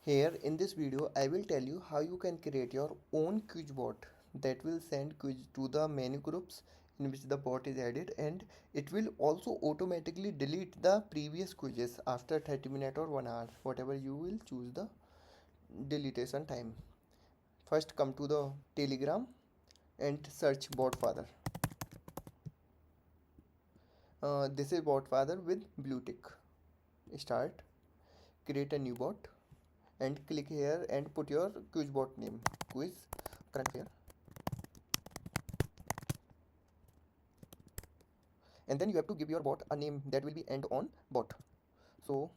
Here in this video, I will tell you how you can create your own quiz bot that will send quiz to the menu groups in which the bot is added, and it will also automatically delete the previous quizzes after 30 minutes or 1 hour, whatever you will choose the deletion time. First come to the Telegram and search BotFather. This is BotFather with blue tick. Start, create a new bot and click here and put your quiz bot name, quiz current affair, and then you have to give your bot a name that will be end on bot. So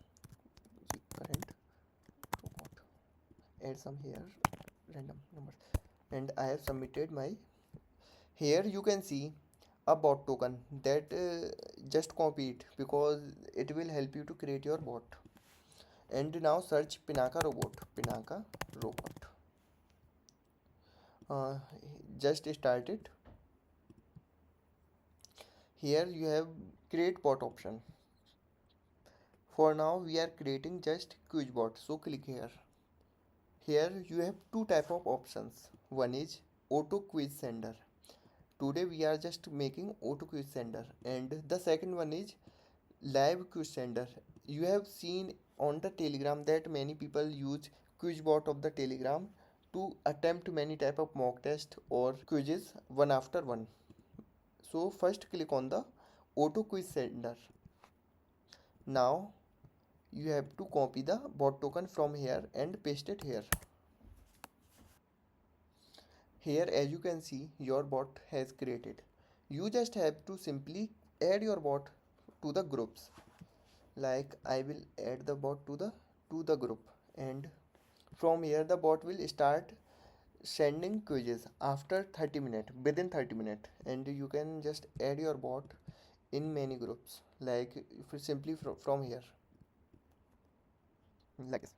current bot, add some here random numbers, and I have submitted my. Here you can see a bot token that just copy it because it will help you to create your bot. And now search Pinaka robot. uh, just start it. Here you have create bot option. For now we are creating just quiz bot, so click here. Here you have two type of options. One is auto quiz sender. Today we are just making auto quiz sender, and the second one is live quiz sender. You have seen on the Telegram that many people use quiz bot of the Telegram to attempt many type of mock test or quizzes one after one. So first click on the auto quiz sender. Now you have to copy the bot token from here and paste it here. Here as you can see your bot has created. You just have to simply add your bot to the groups. Like I will add the bot to the group, and from here the bot will start sending quizzes after 30 minutes, within 30 minutes, and you can just add your bot in many groups, like if you simply from here like this.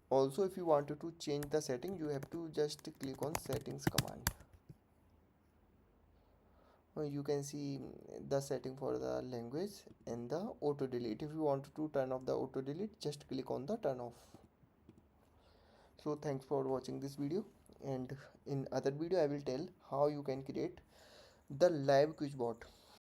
Also if you wanted to change the setting, you have to just click on settings command. You can see the setting for the language and the auto delete. If you want to turn off the auto delete, just click on the turn off. So thanks for watching this video, and in other video I will tell how you can create the live quiz bot.